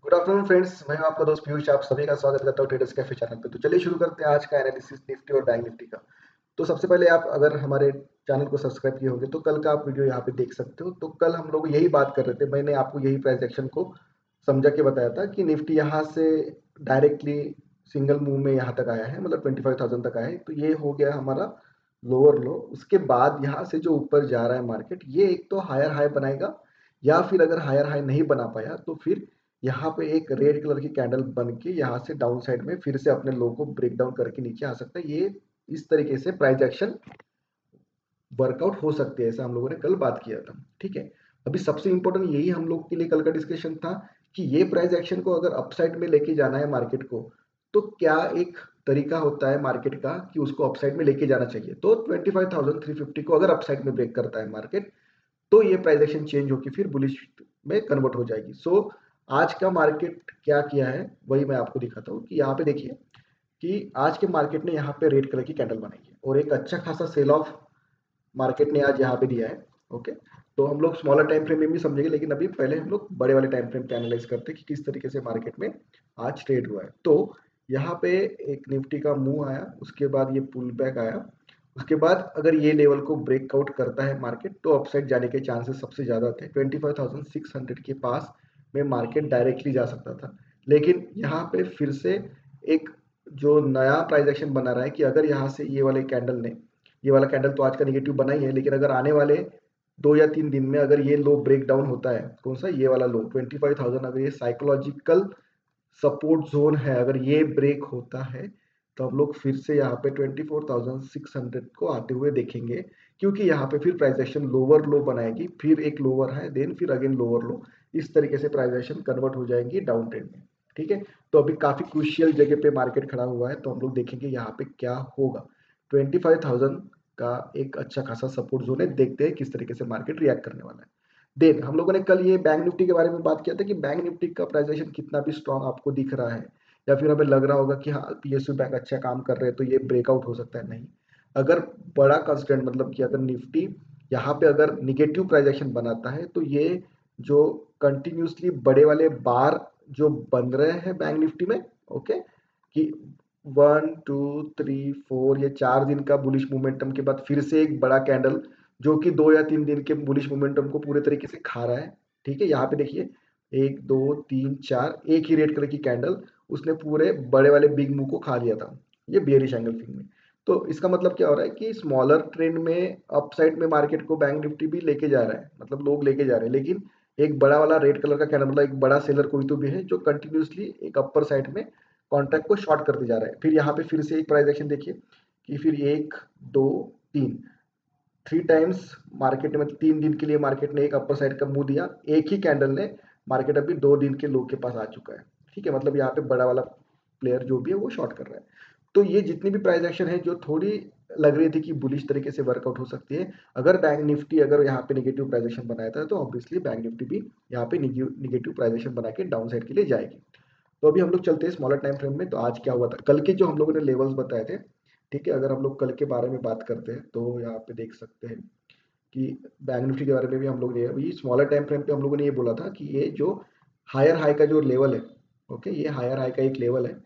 Good afternoon friends, मैं हूं आपका दोस्त पीयूष। आप सभी का स्वागत करता हूं ट्रेडर्स कैफे चैनल पे। तो चलिए शुरू करते हैं आज का एनालिसिस निफ्टी और बैंक निफ्टी का। तो सबसे पहले आप अगर हमारे चैनल को सब्सक्राइब किए होंगे तो कल का आप वीडियो यहाँ पे देख सकते हो। तो कल हम लोग यही बात कर रहे थे, मैंने आपको यही प्राइस एक्शन को समझा के बताया था कि निफ्टी यहाँ से डायरेक्टली सिंगल मूव में यहाँ तक आया है, मतलब 25,000 तक आया है। तो ये हो गया हमारा लोअर लो। उसके बाद यहाँ से जो ऊपर जा रहा है मार्केट, ये एक तो हायर हाई बनाएगा, या फिर अगर हायर हाई नहीं बना पाया तो फिर यहाँ पे एक रेड कलर की कैंडल बन के यहाँ से डाउन साइड में फिर से अपने लो को ब्रेक डाउन करके नीचे आ सकता है। ये इस तरीके से प्राइस एक्शन वर्कआउट हो सकती है, ऐसा हम लोगों ने कल बात किया था। ठीक है, अभी सबसे इंपॉर्टेंट यही हम लोग के लिए कल का डिस्कशन था कि ये प्राइस एक्शन को अगर अपसाइड में लेके जाना है मार्केट को, तो क्या एक तरीका होता है मार्केट का कि उसको अपसाइड में लेके जाना चाहिए। तो 25,350 को अगर अपसाइड में ब्रेक करता है मार्केट, तो ये प्राइस एक्शन चेंज होकर फिर बुलिश में कन्वर्ट हो जाएगी। सो आज का मार्केट क्या किया है वही मैं आपको दिखाता हूँ कि यहाँ पे देखिए कि आज के मार्केट ने यहाँ पे रेड कलर की कैंडल बनाई है और एक अच्छा खासा सेल ऑफ मार्केट ने आज यहाँ पे दिया है। ओके, तो हम लोग स्मॉलर टाइम फ्रेम में भी समझेंगे, लेकिन अभी पहले हम लोग बड़े वाले टाइम फ्रेम पे एनालाइज करते हैं कि किस तरीके से मार्केट में आज ट्रेड हुआ है। तो यहाँ पे एक निफ्टी का मुंह आया, उसके बाद ये पुल बैक आया। उसके बाद अगर ये लेवल को ब्रेकआउट करता है मार्केट तो अपसाइड जाने के चांसेस सबसे ज्यादा थे। 25,600 के पास में मार्केट डायरेक्टली जा सकता था, लेकिन यहाँ पे फिर से एक जो नया प्राइस एक्शन बना रहा है कि अगर यहाँ से ये वाले कैंडल ने, ये वाला कैंडल तो आज का निगेटिव बना ही है, लेकिन अगर आने वाले 2 या 3 दिन में अगर ये लो ब्रेक डाउन होता है, कौन सा ये वाला लो 25,000, अगर ये साइकोलॉजिकल सपोर्ट जोन है, अगर ये ब्रेक होता है तो हम लोग फिर से यहाँ पे 24,600 को आते हुए देखेंगे, क्योंकि यहाँ पे फिर प्राइस एक्शन लोअर लो बनाएगी, फिर एक लोअर है, देन फिर अगेन लोअर लो। इस तरीके से प्राइस एक्शन कन्वर्ट हो जाएंगी डाउन ट्रेंड में। ठीक है, तो अभी काफी क्रूशियल जगह पे मार्केट खड़ा हुआ है, तो हम लोग देखेंगे यहाँ पे क्या होगा। 25,000 का एक अच्छा खासा सपोर्ट जोन है, देखते हैं किस तरीके से मार्केट रिएक्ट करने वाला है। देन हम लोगों ने कल ये बैंक निफ्टी के बारे में बात किया था कि बैंक निफ्टी का प्राइजेशन कितना भी स्ट्रांग आपको दिख रहा है, या फिर हमें लग रहा होगा कि हाँ पीएसयू बैंक अच्छा काम कर रहे हैं तो ये ब्रेकआउट हो सकता है। नहीं, अगर बड़ा कंस्टेंट मतलब कि अगर निफ्टी यहाँ पे अगर निगेटिव प्राइजेशन बनाता है तो ये जो कंटिन्यूसली बड़े वाले बार जो बन रहे हैं बैंक निफ्टी में, ओके, कि 1 2 3 4 ये 4 दिन का बुलिश मोमेंटम के बाद फिर से एक बड़ा कैंडल जो कि 2 या 3 दिन के बुलिश मोमेंटम को पूरे तरीके से खा रहा है। ठीक है, यहाँ पे देखिए 1 2 3 4 एक ही रेड कलर की कैंडल, उसने पूरे बड़े वाले बिग मूव को खा लिया था, ये बियरिश एंगल फिंग में। तो इसका मतलब क्या हो रहा है कि स्मॉलर ट्रेंड में अपसाइड में मार्केट को बैंक निफ्टी भी लेके जा रहा है, मतलब लोग लेके जा रहे हैं, लेकिन एक बड़ा वाला रेड कलर का कैंडल मतलब एक बड़ा सेलर कोई तो भी है जो कंटिन्यूसली एक अपर साइड में कॉन्ट्रैक्ट को शॉर्ट करते जा रहा है। फिर यहाँ पे फिर से एक प्राइस एक्शन देखिए कि फिर 1 2 3 थ्री टाइम्स मार्केट में 3 दिन के लिए मार्केट ने एक अपर साइड का मुंह दिया, एक ही कैंडल ने मार्केट अभी 2 दिन के लो के पास आ चुका है। ठीक है, मतलब यहाँ पे बड़ा वाला प्लेयर जो भी है वो शॉर्ट कर रहा है। तो ये जितनी भी प्राइस एक्शन है जो थोड़ी लग रही थी कि बुलिश तरीके से वर्कआउट हो सकती है, अगर बैंक निफ्टी अगर यहाँ पे निगेटिव प्राइस एक्शन बनाया था तो ऑब्वियसली बैंक निफ्टी भी यहाँ पे निगेटिव प्राइस एक्शन बना के डाउन साइड के लिए जाएगी। तो अभी हम लोग चलते हैं स्मॉलर टाइम फ्रेम में। तो आज क्या हुआ था, कल के जो हम लोगों ने लेवल्स बताए थे, ठीक है, अगर हम लोग कल के बारे में बात करते हैं तो यहाँ पे देख सकते हैं कि बैंक निफ्टी के बारे में भी हम लोग ने अभी स्मॉलर टाइम फ्रेम पे हम लोगों ने ये बोला था कि ये जो हायर हाई का जो लेवल है, ओके, ये हायर हाई का एक लेवल है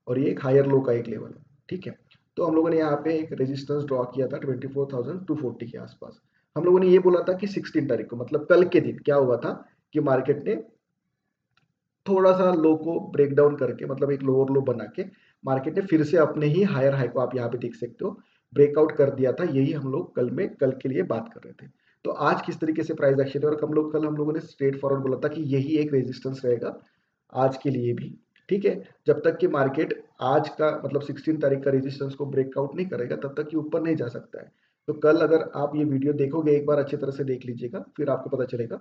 और ये एक हायर लो का एक लेवल है। ठीक है, तो हम लोगों ने यहाँ पे एक रेजिस्टेंस ड्रॉ किया था 24,240 के आसपास। हम लोगों ने ये बोला था कि 16 तारीख को, मतलब कल के दिन क्या हुआ था कि मार्केट ने थोड़ा सा लो को ब्रेक डाउन करके, मतलब एक लोअर लो बना के मार्केट ने फिर से अपने ही हायर हाई को, आप यहाँ पे देख सकते हो, ब्रेकआउट कर दिया था। यही हम लोग कल के लिए बात कर रहे थे। तो आज किस तरीके से प्राइस एक्शन है, और हम लोगों ने स्ट्रेट फॉरवर्ड बोला था कि यही एक रेजिस्टेंस रहेगा आज के लिए भी। ठीक है, जब तक कि मार्केट आज का मतलब 16 तारीख का रेजिस्टेंस को ब्रेकआउट नहीं करेगा तब तक कि ऊपर नहीं जा सकता है। तो कल अगर आप ये वीडियो देखोगे, एक बार अच्छी तरह से देख लीजिएगा, फिर आपको पता चलेगा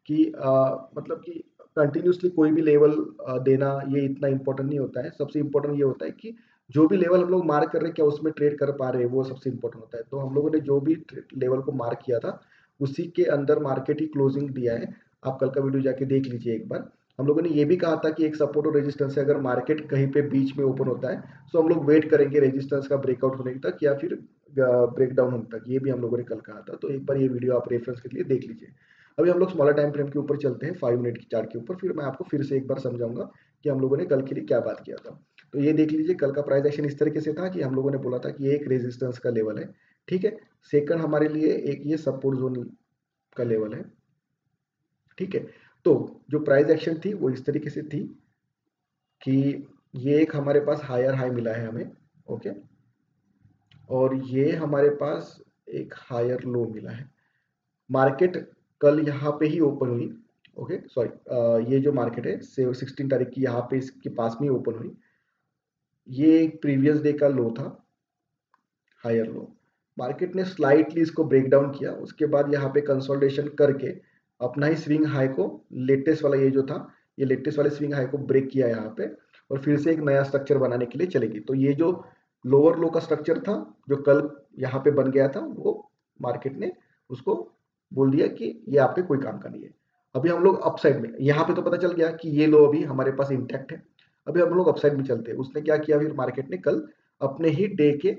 कि मतलब कि कंटिन्यूसली कोई भी लेवल देना ये इतना इंपॉर्टेंट नहीं होता है। सबसे इंपॉर्टेंट ये होता है कि जो भी लेवल हम लोग मार्क कर रहे हैं क्या उसमें ट्रेड कर पा रहे हैं, वो सबसे इंपॉर्टेंट होता है। तो हम लोगों ने जो भी लेवल को मार्क किया था उसी के अंदर मार्केट ही क्लोजिंग दिया है। आप कल का वीडियो जाके देख लीजिए एक बार। हम लोगों ने ये भी कहा था कि एक सपोर्ट और रेजिस्टेंस है, अगर मार्केट कहीं पे बीच में ओपन होता है तो हम लोग वेट करेंगे रेजिस्टेंस का ब्रेकआउट होने तक या फिर ब्रेक डाउन होने तक, ये भी हम लोगों ने कल कहा था। तो एक बार ये वीडियो आप रेफरेंस के लिए देख लीजिए। अभी हम लोग स्मॉलर टाइम फ्रेम के ऊपर चलते हैं, 5 मिनट की चार्ट के ऊपर, फिर मैं आपको फिर से एक बार समझाऊंगा कि हम लोगों ने कल के लिए क्या बात किया था। तो ये देख लीजिए, कल का प्राइस एक्शन इस तरीके से था कि हम लोगों ने बोला था कि ये एक रेजिस्टेंस का लेवल है, ठीक है। सेकंड हमारे लिए एक ये सपोर्ट जोन का लेवल है, ठीक है। तो जो प्राइस एक्शन थी वो इस तरीके से थी कि ये एक हमारे पास हायर हाई मिला है हमें, ओके, और ये हमारे पास एक हायर लो मिला है। मार्केट कल यहाँ पे ही ओपन हुई, ओके सॉरी, ये जो मार्केट है 16 तारीख की यहाँ पे इसके पास में ही ओपन हुई। ये एक प्रीवियस डे का लो था, हायर लो। मार्केट ने स्लाइटली इसको ब्रेक डाउन किया, उसके बाद यहाँ पे कंसोलिडेशन करके अपना ही स्विंग हाई को, लेटेस्ट वाला ये जो था, ये लेटेस्ट वाले स्विंग हाई को ब्रेक किया यहाँ पे, और फिर से एक नया स्ट्रक्चर बनाने के लिए चलेगी। तो ये जो लोअर लो का स्ट्रक्चर था जो कल यहाँ पे बन गया था, वो मार्केट ने उसको बोल दिया कि ये आप पे कोई काम का नहीं है। अभी हम लोग अपसाइड में, यहाँ पे तो पता चल गया कि ये लो अभी हमारे पास इंटैक्ट है। अभी हम लोग अपसाइड में चलते हैं, उसने क्या किया, फिर मार्केट ने कल अपने ही डे के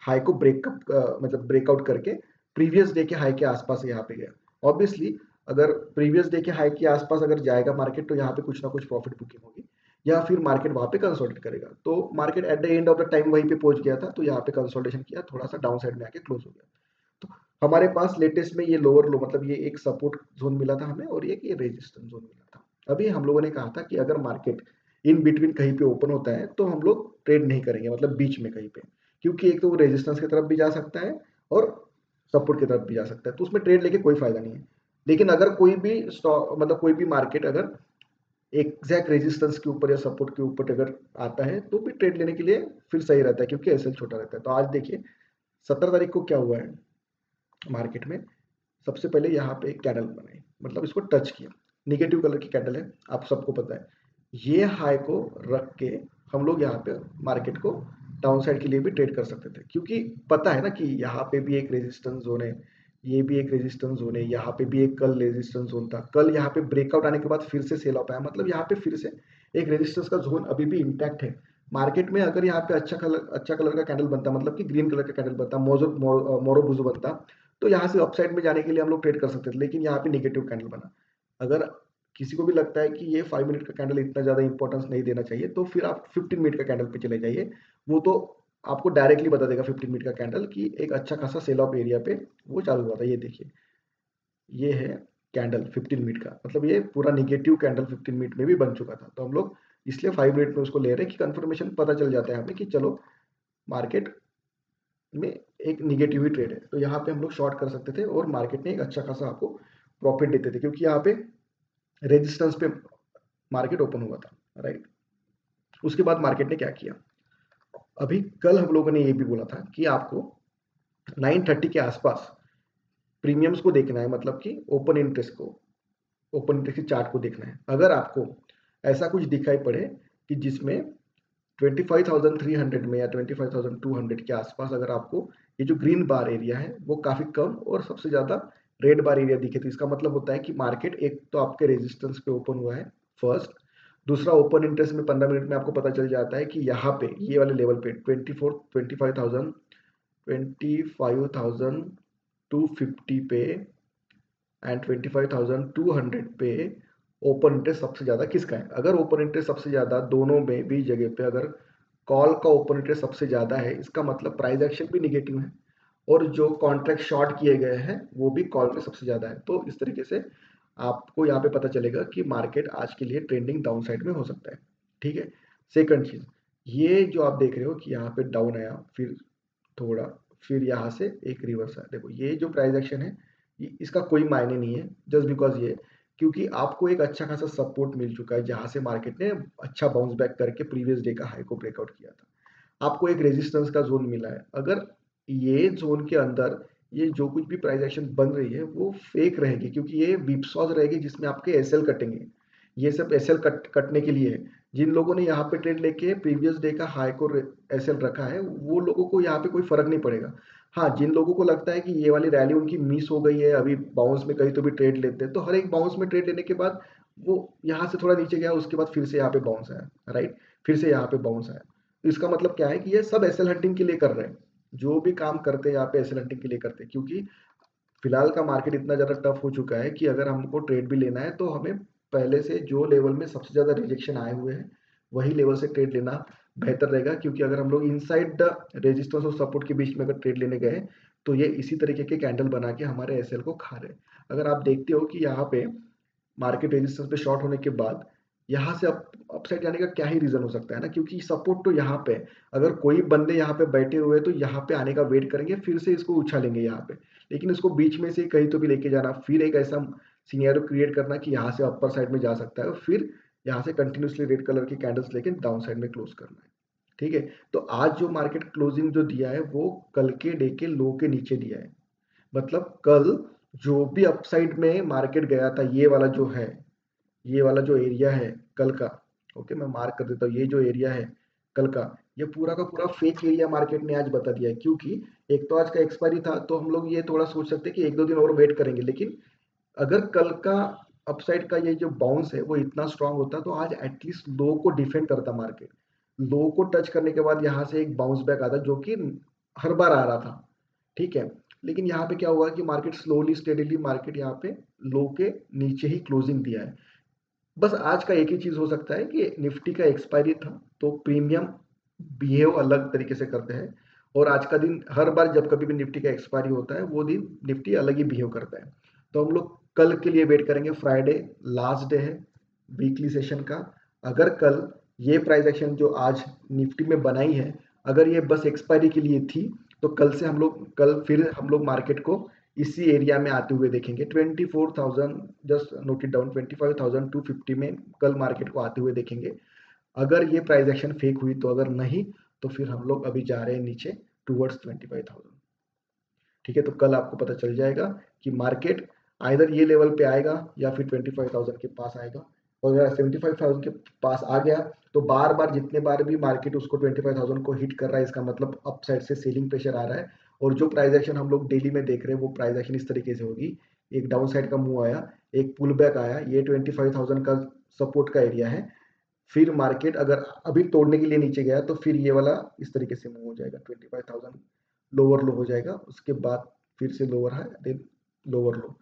हाई को ब्रेकअप मतलब ब्रेकआउट करके प्रीवियस डे के हाई के आसपास यहाँ पे गया। ऑब्वियसली अगर प्रीवियस डे के हाई के आसपास अगर जाएगा मार्केट, तो यहाँ पे कुछ ना कुछ प्रॉफिट बुकिंग होगी, या फिर मार्केट वहां पे कंसोलिडेट करेगा। तो market at the end of the time वहीं पे पहुंच गया था, तो यहाँ पे कंसोलिडेशन किया, थोड़ा सा डाउन साइड में आके क्लोज हो गया। तो हमारे पास लेटेस्ट में ये लोअर लो, मतलब ये एक सपोर्ट जोन मिला था हमें, और ये रेजिस्टेंस जोन मिला था। अभी हम लोगों ने कहा था कि अगर मार्केट इन बिटवीन कहीं पे ओपन होता है तो हम लोग ट्रेड नहीं करेंगे, मतलब बीच में कहीं पे, क्योंकि एक तो वो रेजिस्टेंस की तरफ भी जा सकता है और सपोर्ट की तरफ भी जा सकता है, तो उसमें ट्रेड लेके कोई फायदा नहीं है। लेकिन अगर कोई भी स्टॉक, मतलब कोई भी मार्केट अगर एग्जैक्ट रेजिस्टेंस के ऊपर या सपोर्ट के ऊपर अगर आता है, तो भी ट्रेड लेने के लिए फिर सही रहता है, क्योंकि एसएल छोटा रहता है। तो आज देखिए 17 तारीख को क्या हुआ है मार्केट में। सबसे पहले यहाँ पे एक कैंडल बनाई, मतलब इसको टच किया, निगेटिव कलर की कैंडल है, आप सबको पता है। ये हाई को रख के हम लोग यहाँ पे मार्केट को डाउन साइड के लिए भी ट्रेड कर सकते थे, क्योंकि पता है ना कि यहाँ पे भी एक रेजिस्टेंस जोन है, ये भी एक रेजिस्टेंस जोन है, यहाँ पे भी एक कल रेजिस्टेंस जोन था। कल यहाँ पे ब्रेकआउट आने के बाद फिर से सेल ऑफ आया, मतलब यहाँ पे फिर से एक रेजिस्टेंस का जोन अभी भी इंटैक्ट है। मार्केट में अगर यहाँ पे अच्छा कलर का कैंडल बनता, मतलब कि ग्रीन कलर का कैंडल बनता, मोरो बुजो बनता, तो यहाँ से अपसाइड में जाने के लिए हम लोग ट्रेड कर सकते थे। लेकिन यहाँ पे निगेटिव कैंडल बना। अगर किसी को भी लगता है कि ये 5 मिनट का कैंडल इतना ज्यादा इंपॉर्टेंस नहीं देना चाहिए, तो फिर आप 15 मिनट का कैंडल पे चले जाइए। वो तो आपको डायरेक्टली बता देगा 15 मिनट का कैंडल कि एक अच्छा खासा सेल ऑफ एरिया पे वो चालू हुआ था। ये देखिए, ये है कैंडल 15 मिनट का, मतलब ये पूरा निगेटिव कैंडल 15 मिनट में भी बन चुका था। तो हम लोग इसलिए 5 मिनट में उसको ले रहे हैं कि कंफर्मेशन पता चल जाता है हमें कि चलो मार्केट में एक निगेटिव ही ट्रेड है, तो यहाँ पे हम लोग शॉर्ट कर सकते थे और मार्केट ने एक अच्छा खासा आपको प्रॉफिट देते थे, क्योंकि यहाँ पे रेजिस्टेंस पे मार्केट ओपन हुआ था, राइट। उसके बाद मार्केट ने क्या किया, अभी कल हम लोगों ने ये भी बोला था कि आपको 9:30 के आसपास प्रीमियम्स को देखना है, मतलब कि ओपन इंटरेस्ट की चार्ट को देखना है। अगर आपको ऐसा कुछ दिखाई पड़े कि जिसमें 25,300 में या 25,200 के आसपास अगर आपको ये जो ग्रीन बार एरिया है वो काफी कम और सबसे ज्यादा रेड बार एरिया दिखे, तो इसका मतलब होता है कि मार्केट एक तो आपके रेजिस्टेंस पे ओपन हुआ है, फर्स्ट। दूसरा, ओपन इंटरेस्ट में 15 मिनट में आपको पता चल जाता है कि यहाँ पे ये वाले लेवल पे 25,250 पे एंड 25,200 पे ओपन इंटरेस्ट सबसे ज्यादा किसका है। अगर ओपन इंटरेस्ट सबसे ज्यादा दोनों में भी जगह पे अगर कॉल का ओपन इंटरेस्ट सबसे ज्यादा है, इसका मतलब प्राइस एक्शन भी निगेटिव है, और जो कॉन्ट्रैक्ट शॉर्ट किए गए हैं वो भी कॉल में सबसे ज्यादा है। तो इस तरीके से आपको यहाँ पे पता चलेगा कि मार्केट आज के लिए ट्रेंडिंग डाउन साइड में हो सकता है, ठीक है। सेकंड चीज, ये जो आप देख रहे हो कि यहाँ पे डाउन आया, फिर थोड़ा, फिर यहाँ से एक रिवर्स आया, देखो ये जो प्राइस एक्शन है इसका कोई मायने नहीं है, जस्ट बिकॉज ये, क्योंकि आपको एक अच्छा खासा सपोर्ट मिल चुका है जहां से मार्केट ने अच्छा बाउंस बैक करके प्रीवियस डे का हाई को ब्रेकआउट किया था। आपको एक रेजिस्टेंस का जोन मिला है, अगर ये जोन के अंदर ये जो कुछ भी प्राइस एक्शन बन रही है वो फेक रहेगी, क्योंकि ये विपसॉज रहेगी जिसमें आपके एसएल कटेंगे। ये सब एसएल कटने के लिए है। जिन लोगों ने यहाँ पे ट्रेड लेके प्रीवियस डे का हाई को एसएल रखा है, वो लोगों को यहाँ पे कोई फर्क नहीं पड़ेगा। हाँ, जिन लोगों को लगता है कि ये वाली रैली उनकी मिस हो गई है, अभी बाउंस में कहीं तो भी ट्रेड लेते हैं, तो हर एक बाउंस में ट्रेड लेने के बाद वो यहाँ से थोड़ा नीचे गया, उसके बाद फिर से यहाँ पे बाउंस आया, राइट, फिर से यहाँ पे बाउंस आया। तो इसका मतलब क्या है कि ये सब एसएल हंटिंग के लिए कर रहे हैं, जो भी काम करते हैं यहाँ पे एसएल हंटिंग के लिए करते हैं, क्योंकि फिलहाल का मार्केट इतना ज़्यादा टफ हो चुका है कि अगर हमको ट्रेड भी लेना है तो हमें पहले से जो लेवल में सबसे ज़्यादा रिजेक्शन आए हुए हैं वही लेवल से ट्रेड लेना बेहतर रहेगा, क्योंकि अगर हम लोग इनसाइड द रेजिस्टेंस और सपोर्ट के बीच में अगर ट्रेड लेने गए तो ये इसी तरीके के कैंडल बना के हमारे एसएल को खा रहे हैं। अगर आप देखते हो कि यहाँ पे मार्केट रेजिस्टेंस पे शॉर्ट होने के बाद यहाँ से अपसाइड जाने का क्या ही रीजन हो सकता है ना, क्योंकि सपोर्ट तो यहाँ पे है। अगर कोई बंदे यहाँ पे बैठे हुए तो यहाँ पे आने का वेट करेंगे, फिर से इसको उछालेंगे यहाँ पे, लेकिन इसको बीच में से कहीं तो भी लेके जाना, फिर एक ऐसा सिनेरियो क्रिएट करना कि यहाँ से अपर साइड में जा सकता है और फिर यहाँ से कंटिन्यूसली रेड कलर की कैंडल्स लेके डाउन साइड में क्लोज करना है। ठीक है, तो आज जो मार्केट क्लोजिंग जो दिया है वो कल के डे के लो के नीचे दिया है। मतलब कल जो भी अपसाइड में मार्केट गया था, ये वाला जो है, ये वाला जो एरिया है कल का, ओके मैं मार्क कर देता हूँ, ये जो एरिया है कल का, ये पूरा का पूरा फेक एरिया मार्केट ने आज बता दिया है। क्योंकि एक तो आज का एक्सपायरी था तो हम लोग ये थोड़ा सोच सकते हैं कि एक दो दिन और वेट करेंगे, लेकिन अगर कल का अपसाइड का ये जो बाउंस है वो इतना स्ट्रांग होता तो आज एटलीस्ट लो को डिफेंड करता मार्केट। लो को टच करने के बाद यहाँ से एक बाउंस बैक आता जो कि हर बार आ रहा था। ठीक है, लेकिन यहाँ पे क्या हुआ कि मार्केट स्लोली स्टेडीली मार्केट यहाँ पे लो के नीचे ही क्लोजिंग दिया है। बस आज का एक ही चीज हो सकता है कि निफ्टी का एक्सपायरी था तो प्रीमियम बिहेव अलग तरीके से करते हैं, और आज का दिन हर बार जब कभी भी निफ्टी का एक्सपायरी होता है वो दिन निफ्टी अलग ही बिहेव करता है। तो हम लोग कल के लिए वेट करेंगे, फ्राइडे लास्ट डे है वीकली सेशन का। अगर कल ये प्राइस एक्शन जो आज निफ्टी में बनाई है, अगर ये बस एक्सपायरी के लिए थी तो कल से हम लोग कल फिर हम लोग मार्केट को इसी एरिया में आते हुए देखेंगे 24,000, जस्ट नोट इट डाउन, 25,250 में कल मार्केट को आते हुए देखेंगे। अगर ये प्राइस एक्शन फेक हुई तो, अगर नहीं तो फिर हम लोग अभी जा रहे हैं नीचे टूवर्ड्स 25,000। ठीक है, तो कल आपको पता चल जाएगा कि मार्केट आइदर ये लेवल पे आएगा या फिर 25,000 के पास आएगा। और अगर 75,000 के पास आ गया तो बार बार जितने बार भी मार्केट उसको 25,000 को हिट कर रहा है, इसका मतलब अप साइड से सेलिंग प्रेशर आ रहा है। और जो प्राइस एक्शन हम लोग डेली में देख रहे हैं वो प्राइस एक्शन इस तरीके से होगी, एक डाउन साइड का मूव आया, एक पुल बैक आया, ये 25,000 का सपोर्ट का एरिया है, फिर मार्केट अगर अभी तोड़ने के लिए नीचे गया तो फिर ये वाला इस तरीके से मूव हो जाएगा, 25,000 लोअर लो हो जाएगा, उसके बाद फिर से लोअर है, then lower low.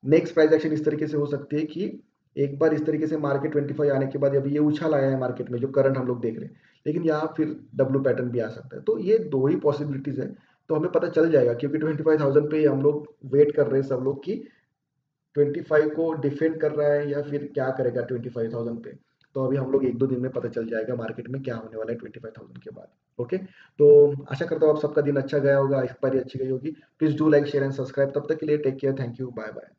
Next price action इस तरीके से हो सकती है कि एक बार इस तरीके से मार्केट 25 आने के बाद अभी ये उछाल आया है मार्केट में जो करंट हम लोग देख रहे हैं, लेकिन यहाँ फिर डब्ल्यू पैटर्न भी आ सकता है। तो ये दो ही पॉसिबिलिटीज है, तो हमें पता चल जाएगा क्योंकि 25,000 पे हम लोग वेट कर रहे हैं सब लोग कि 25 को डिफेंड कर रहा है या फिर क्या करेगा 25,000 पे। तो अभी हम लोग एक दो दिन में पता चल जाएगा मार्केट में क्या होने वाला है 25,000 के बाद। ओके, तो आशा करता हूँ आप सबका दिन अच्छा गया होगा, एक्सपायरी अच्छी गई होगी। Please do like share and subscribe. तब तक के लिए take care, thank you, bye bye.